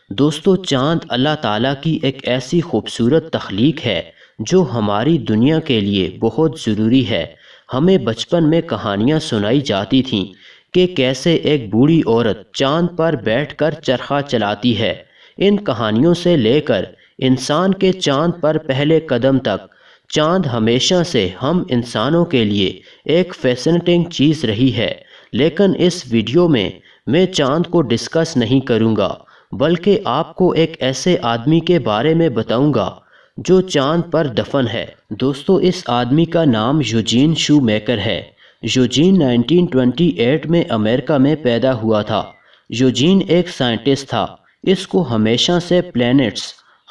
دوستو چاند اللہ تعالیٰ کی ایک ایسی خوبصورت تخلیق ہے جو ہماری دنیا کے لیے بہت ضروری ہے۔ ہمیں بچپن میں کہانیاں سنائی جاتی تھیں کہ کیسے ایک بوڑھی عورت چاند پر بیٹھ کر چرخہ چلاتی ہے۔ ان کہانیوں سے لے کر انسان کے چاند پر پہلے قدم تک چاند ہمیشہ سے ہم انسانوں کے لیے ایک فیسنیٹنگ چیز رہی ہے۔ لیکن اس ویڈیو میں چاند کو ڈسکس نہیں کروں گا، بلکہ آپ کو ایک ایسے آدمی کے بارے میں بتاؤں گا جو چاند پر دفن ہے۔ دوستو اس آدمی کا نام یوجین شو میکر ہے۔ یوجین 1928 میں امریکہ میں پیدا ہوا تھا۔ یوجین ایک سائنٹسٹ تھا۔ اس کو ہمیشہ سے پلینٹس،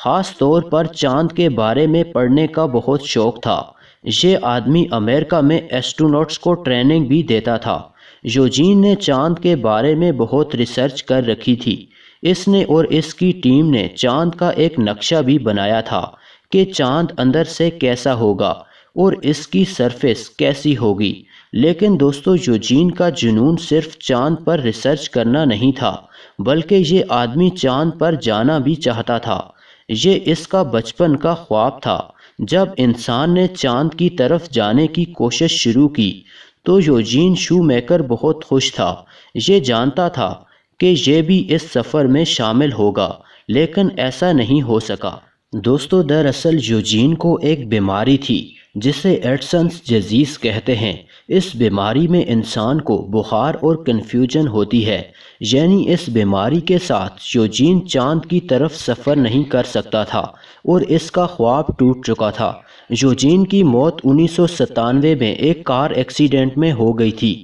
خاص طور پر چاند کے بارے میں پڑھنے کا بہت شوق تھا۔ یہ آدمی امریکہ میں ایسٹروناٹس کو ٹریننگ بھی دیتا تھا۔ یوجین نے چاند کے بارے میں بہت ریسرچ کر رکھی تھی۔ اس نے اور اس کی ٹیم نے چاند کا ایک نقشہ بھی بنایا تھا کہ چاند اندر سے کیسا ہوگا اور اس کی سرفیس کیسی ہوگی۔ لیکن دوستو یوجین کا جنون صرف چاند پر ریسرچ کرنا نہیں تھا، بلکہ یہ آدمی چاند پر جانا بھی چاہتا تھا۔ یہ اس کا بچپن کا خواب تھا۔ جب انسان نے چاند کی طرف جانے کی کوشش شروع کی تو یوجین شو میکر بہت خوش تھا۔ یہ جانتا تھا کہ یہ بھی اس سفر میں شامل ہوگا، لیکن ایسا نہیں ہو سکا۔ دوستو دراصل یوجین کو ایک بیماری تھی جسے ایڈسنس ڈیزیز کہتے ہیں۔ اس بیماری میں انسان کو بخار اور کنفیوژن ہوتی ہے، یعنی اس بیماری کے ساتھ یوجین چاند کی طرف سفر نہیں کر سکتا تھا اور اس کا خواب ٹوٹ چکا تھا۔ یوجین کی موت 1997 میں ایک کار ایکسیڈنٹ میں ہو گئی تھی۔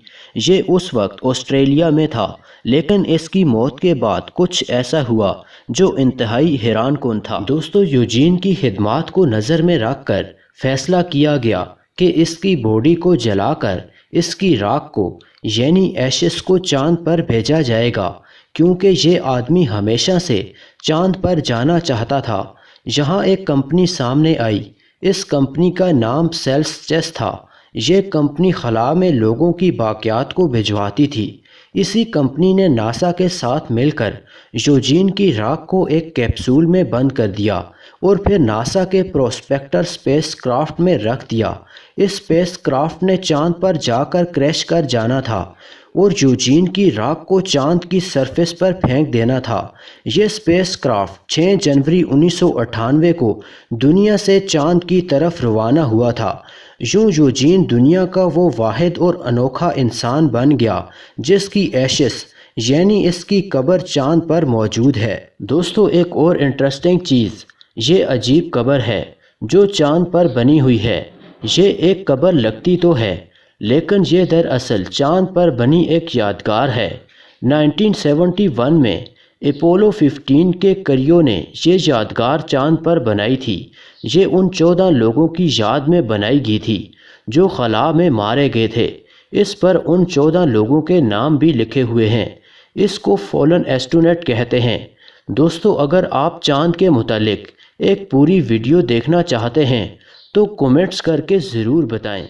یہ اس وقت آسٹریلیا میں تھا، لیکن اس کی موت کے بعد کچھ ایسا ہوا جو انتہائی حیران کن تھا۔ دوستو یوجین کی خدمات کو نظر میں رکھ کر فیصلہ کیا گیا کہ اس کی باڈی کو جلا کر اس کی راکھ کو یعنی ایشز کو چاند پر بھیجا جائے گا، کیونکہ یہ آدمی ہمیشہ سے چاند پر جانا چاہتا تھا۔ یہاں ایک کمپنی سامنے آئی۔ اس کمپنی کا نام سیلسٹس تھا۔ یہ کمپنی خلا میں لوگوں کی باقیات کو بھجواتی تھی۔ اسی کمپنی نے ناسا کے ساتھ مل کر یوجین کی راکھ کو ایک کیپسول میں بند کر دیا اور پھر ناسا کے پروسپیکٹر اسپیس کرافٹ میں رکھ دیا۔ اس اسپیس کرافٹ نے چاند پر جا کر کریش کر جانا تھا اور یوجین کی راکھ کو چاند کی سرفیس پر پھینک دینا تھا۔ یہ اسپیس کرافٹ 6 جنوری 1998 کو دنیا سے چاند کی طرف روانہ ہوا تھا۔ یوں یوجین دنیا کا وہ واحد اور انوکھا انسان بن گیا جس کی ایشز یعنی اس کی قبر چاند پر موجود ہے۔ دوستو ایک اور انٹرسٹنگ چیز، یہ عجیب قبر ہے جو چاند پر بنی ہوئی ہے۔ یہ ایک قبر لگتی تو ہے، لیکن یہ دراصل چاند پر بنی ایک یادگار ہے۔ 1971 میں اپولو 15 کے کریو نے یہ یادگار چاند پر بنائی تھی۔ یہ ان 14 لوگوں کی یاد میں بنائی گئی تھی جو خلا میں مارے گئے تھے۔ اس پر ان 14 لوگوں کے نام بھی لکھے ہوئے ہیں۔ اس کو فالن ایسٹرونٹ کہتے ہیں۔ دوستو اگر آپ چاند کے متعلق ایک پوری ویڈیو دیکھنا چاہتے ہیں تو کمنٹس کر کے ضرور بتائیں۔